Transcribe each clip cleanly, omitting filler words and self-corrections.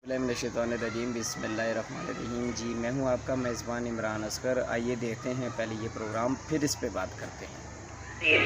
الرجیم بسم اللہ الرحمن الرحیم۔ جی میں ہوں آپ کا میزبان عمران اصغر۔ آئیے دیکھتے ہیں پہلے یہ پروگرام، پھر اس پہ بات کرتے ہیں۔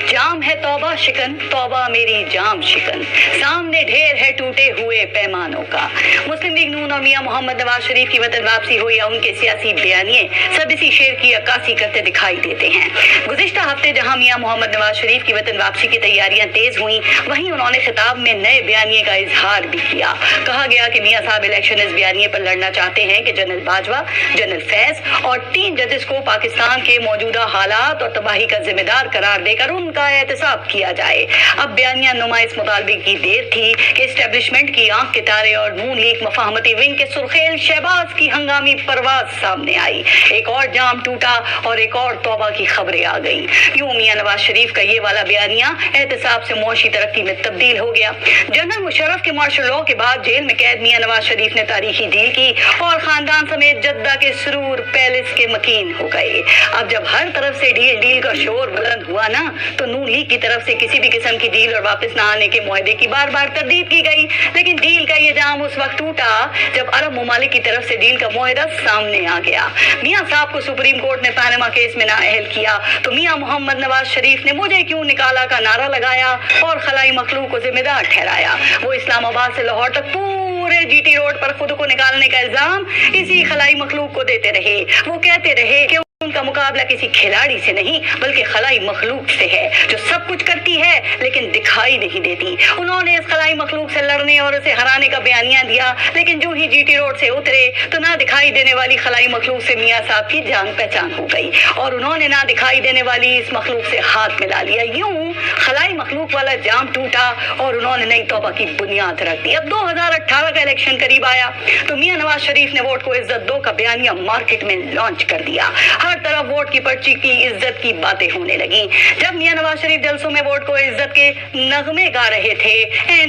جام ہے توبہ شکن، توبہ میری جام شکن، سامنے ڈھیر ہے ٹوٹے ہوئے پیمانوں کا۔ مسلم لیگ نون اور میاں محمد نواز شریف کی وطن واپسی ہو یا ان کے سیاسی بیانیے، سب اسی شعر کی عکاسی کرتے دکھائی دیتے ہیں۔ گزشتہ ہفتے جہاں میاں محمد نواز شریف کی وطن واپسی کی تیاریاں تیز ہوئیں، وہیں انہوں نے خطاب میں نئے بیانیے کا اظہار بھی کیا۔ کہا گیا کہ میاں صاحب الیکشن اس بیانیے پر لڑنا چاہتے ہیں کہ جنرل باجوہ، جنرل فیض اور 3 ججز کو پاکستان کے موجودہ حالات اور تباہی کا ذمہ دار قرار دے کر ان کا احتساب کیا جائے۔ اب بیانیہ نما اس مطالبے کی دیر تھی کہ اسٹیبلشمنٹ کی آنکھ کے تارے اور نون لیگ مفاہمتی ونگ کے سرخیل شہباز کی ہنگامی پرواز سامنے آئی۔ ایک اور جام ٹوٹا اور ایک اور توبہ کی خبریں آ گئیں۔ یوں میاں نواز شریف کا یہ والا بیانیہ احتساب سے معاشی ترقی میں تبدیل ہو گیا۔ جنرل مشرف کے مارشل لاء کے بعد جیل میں قید میاں نواز شریف نے تاریخی ڈیل کی اور خاندان سمیت جدہ کے سرور پیلس کے مکین ہو گئے۔ اب جب ہر طرف سے ڈیل کا شور بلند ہوا نا، تو نون لیگ کی طرف سے کسی بھی قسم کی ڈیل اور واپس نہ آنے کے معاہدے کی بار بار تردید کی گئی، لیکن ڈیل کا یہ جام اس وقت ٹوٹا جب عرب ممالک کی طرف سے ڈیل کا معاہدہ سامنے آ گیا۔ میاں صاحب کو سپریم کورٹ نے پاناما کیس میں نااہل کیا تو میاں محمد نواز شریف نے مجھے کیوں نکالا کا نعرہ لگایا اور خلائی مخلوق کو ذمہ دار ٹھہرایا۔ وہ اسلام آباد سے لاہور تک پورے جی ٹی روڈ پر خود کو نکالنے کا الزام اسی خلائی مخلوق کو دیتے رہے۔ وہ کہتے رہے کہ ان کا مقابلہ کسی کھلاڑی سے نہیں بلکہ خلائی مخلوق سے ہے جو سب کچھ کرتی ہے لیکن دکھائی نہیں دیتی۔ انہوں نے اس خلائی مخلوق سے لڑنے اور اسے ہرانے کا بیانیہ دیا، لیکن جو ہی جی ٹی روڈ سے اترے تو نہ دکھائی دینے والی خلائی مخلوق سے میاں صاحب کی جان پہچان ہو گئی اور انہوں نے نہ دکھائی دینے والی اس مخلوق سے ہاتھ ملا لیا۔ یوں خلائی مخلوق والا جام ٹوٹا اور انہوں نے نئی توبہ کی بنیاد رکھ دی۔ اب 2018 کا الیکشن قریب آیا تو میاں نواز شریف نے ووٹ کو عزت دو کا بیانیہ مارکیٹ میں لانچ کر دیا۔ ہر طرف ووٹ کی پرچی کی عزت کی باتیں ہونے لگیں۔ جب میاں نواز شریف جلسوں میں ووٹ کو عزت کے نغمے گا رہے تھے،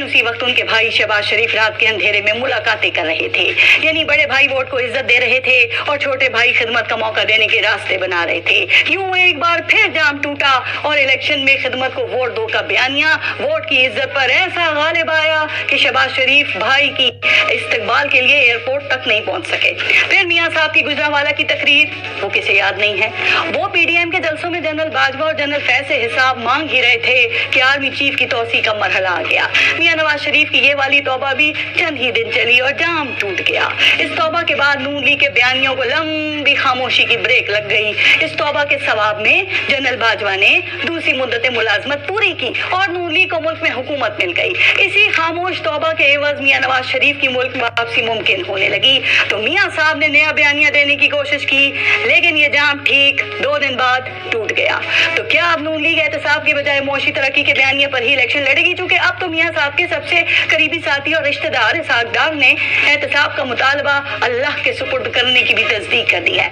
اسی وقت ان کے بھائی شہباز شریف رات کے اندھیرے میں ملاقاتیں کر رہے تھے۔ یعنی بڑے بھائی ووٹ کو عزت دے رہے تھے اور چھوٹے بھائی خدمت کا موقع دینے کے راستے بنا رہے تھے۔ یوں ایک بار پھر جام ٹوٹا اور الیکشن میں خدمت کو ووٹ دو کا بیانیہ ووٹ کی عزت پر ایسا غالب آیا کہ شہباز شریف بھائی کی استقبال کے لیے ایئرپورٹ تک نہیں پہنچ سکے۔ پھر میاں صاحب کی گجرانوالہ کی تقریر، وہ کسے یاد نہیں ہے؟ وہ پی ڈی ایم کے جلسوں میں جنرل باجوہ اور جنرل فیض سے حساب مانگ ہی رہے تھے کہ آرمی چیف کی توسیع کا مرحلہ آ گیا۔ میاں نواز شریف کی یہ والی توبہ بھی چند ہی دن چلی اور جام ٹوٹ گیا۔ اس توبہ کے بعد نون لیگ کے بیانیوں کو لمبی خاموشی کی بریک لگ گئی۔ اس توبہ کے ثواب میں جنرل باجوہ نے دوسری مدت ملازمت پوری کی اور نون لیگ کو ملک میں حکومت مل گئی۔ اسی خاموش توبہ کے عوض میاں نواز شریف کی ملک میں واپسی ممکن ہونے لگی تو میاں صاحب نے نیا بیانیہ دینے کی کوشش کی، لیکن یہ جام ٹھیک 2 دن بعد ٹوٹ گیا۔ تو کیا اب نون لیگ احتساب کے بجائے معاشی ترقی کے بیانیے پر ہی الیکشن لڑے گی؟ چونکہ اب تو میاں صاحب کے سب سے قریبی ساتھی اور رشتہ دار اسحاق ڈار نے احتساب کا مطالبہ اللہ کے سپرد کرنے کی بھی تصدیق کر دی ہے۔